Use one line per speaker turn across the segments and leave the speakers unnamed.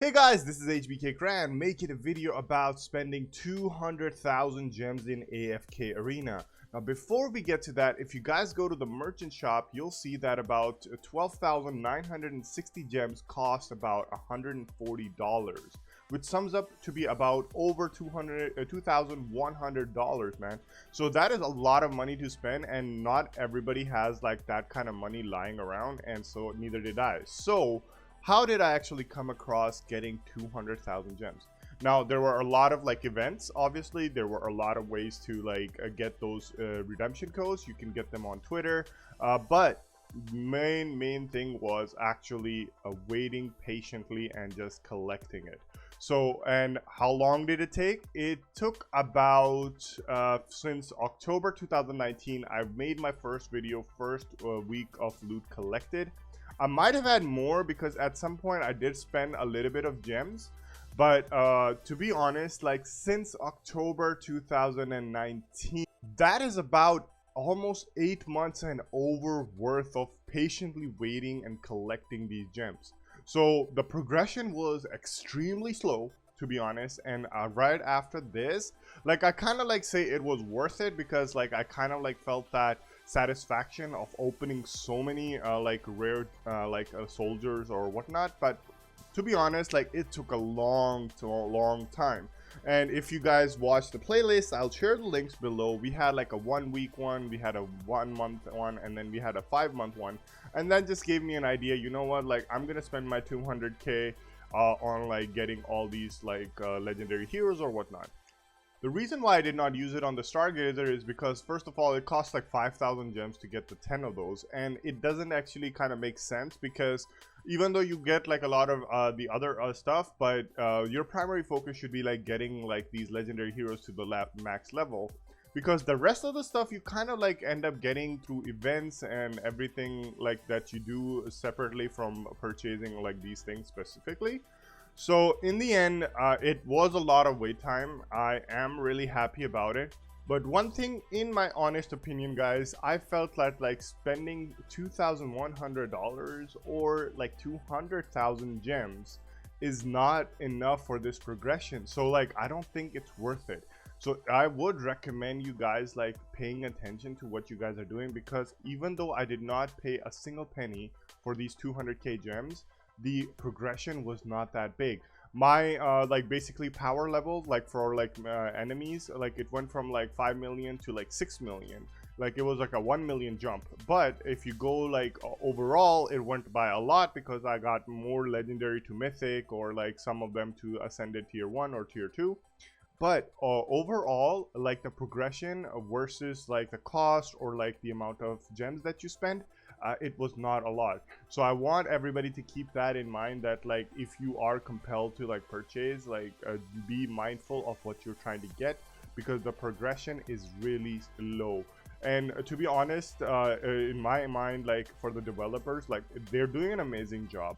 Hey guys, this is HBK Cran making a video about spending 200,000 gems in AFK Arena. Now before we get to that, if you guys go to the merchant shop, you'll see that about 12,960 gems cost about $140, which sums up to be about over $2,100, man. So that is a lot of money to spend, and not everybody has like that kind of money lying around, and so neither did I. So how did I actually come across getting 200,000 gems? Now there were a lot of like events. Obviously there were a lot of ways to like get those redemption codes. You can get them on Twitter, but main thing was actually waiting patiently and just collecting it. So, and how long did it take? It took about since October 2019. I've made my first video, first week of loot collected. I might have had more because at some point I did spend a little bit of gems, but to be honest, like since October 2019, that is about almost 8 months and over worth of patiently waiting and collecting these gems. So the progression was extremely slow, to be honest, and right after this, like I kind of like say it was worth it because like I kind of like felt that satisfaction of opening so many like rare soldiers or whatnot. But to be honest, like it took a long time. And if you guys watch the playlist, I'll share the links below. We had like a 1 week one, we had a 1 month one, and then we had a 5 month one. And that just gave me an idea, you know what, like I'm gonna spend my 200k on like getting all these like legendary heroes or whatnot. The reason why I did not use it on the Stargazer is because, first of all, it costs like 5,000 gems to get the 10 of those, and it doesn't actually kind of make sense because even though you get like a lot of the other stuff, but your primary focus should be like getting like these legendary heroes to the max level, because the rest of the stuff you kind of like end up getting through events and everything like that you do separately from purchasing like these things specifically. So in the end, it was a lot of wait time. I am really happy about it. But one thing, in my honest opinion, guys, I felt that like spending $2,100 or like 200,000 gems is not enough for this progression. So like, I don't think it's worth it. So I would recommend you guys like paying attention to what you guys are doing, because even though I did not pay a single penny for these 200k gems, the progression was not that big. My like basically power level like for like enemies, like it went from like 5 million to like 6 million. Like it was like a 1 million jump. But if you go like overall, it went by a lot because I got more legendary to mythic, or like some of them to ascended tier 1 or tier 2. But overall, like the progression versus like the cost or like the amount of gems that you spend, it was not a lot. So I want everybody to keep that in mind, that like if you are compelled to like purchase, like be mindful of what you're trying to get, because the progression is really low. And to be honest, in my mind, like for the developers, like they're doing an amazing job,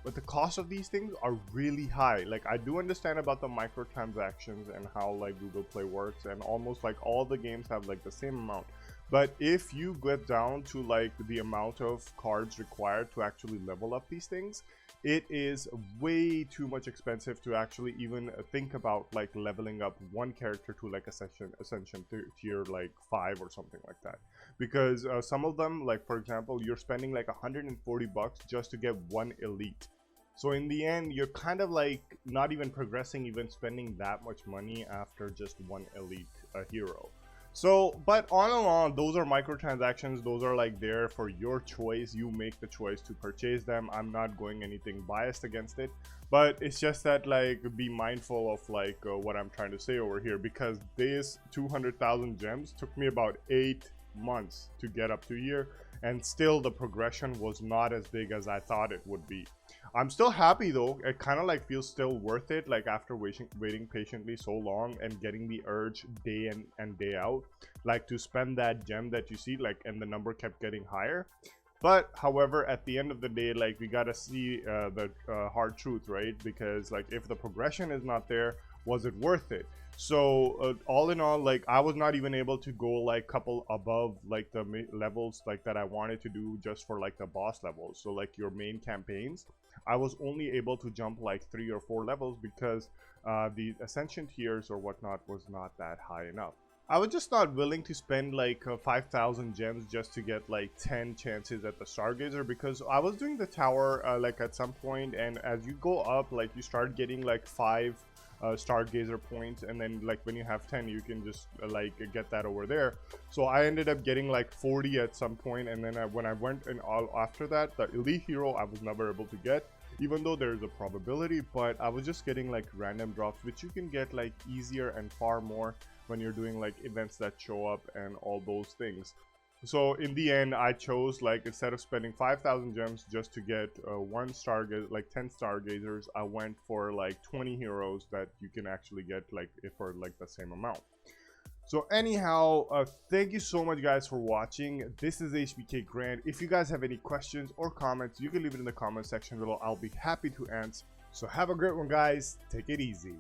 but the cost of these things are really high. Like I do understand about the microtransactions and how like Google Play works, and almost like all the games have like the same amount. But if you get down to like the amount of cards required to actually level up these things, it is way too much expensive to actually even think about like leveling up one character to like ascension tier like 5 or something like that. Because some of them, like for example, you're spending like 140 bucks just to get one elite. So in the end, you're kind of like not even progressing, even spending that much money after just one elite hero. So, but all in all, those are microtransactions. Those are like there for your choice. You make the choice to purchase them. I'm not going anything biased against it, but it's just that like be mindful of like what I'm trying to say over here, because this 200,000 gems took me about 8 months to get up to here, and still the progression was not as big as I thought it would be. I'm still happy though. It kind of like feels still worth it, like after waiting patiently so long and getting the urge day in and day out, like to spend that gem that you see, like, and the number kept getting higher. But however, at the end of the day, like we gotta see the hard truth, right? Because like if the progression is not there, was it worth it? So all in all, like I was not even able to go like couple above like the levels like that I wanted to do just for like the boss levels, so like your main campaigns. I was only able to jump like 3 or 4 levels because the ascension tiers or whatnot was not that high enough. I was just not willing to spend like 5,000 gems just to get like 10 chances at the Stargazer, because I was doing the tower like at some point, and as you go up, like you start getting like 5 Stargazer points, and then like when you have 10 you can just like get that over there. So I ended up getting like 40 at some point, and then when I went in all after that, the elite hero I was never able to get, even though there's a probability, but I was just getting like random drops, which you can get like easier and far more when you're doing like events that show up and all those things. So in the end, I chose, like, instead of spending 5,000 gems just to get 1 stargazer, like 10 stargazers, I went for like 20 heroes that you can actually get like for like the same amount. So anyhow, thank you so much guys for watching. This is HBK Grant. If you guys have any questions or comments, you can leave it in the comment section below. I'll be happy to answer. So have a great one guys. Take it easy.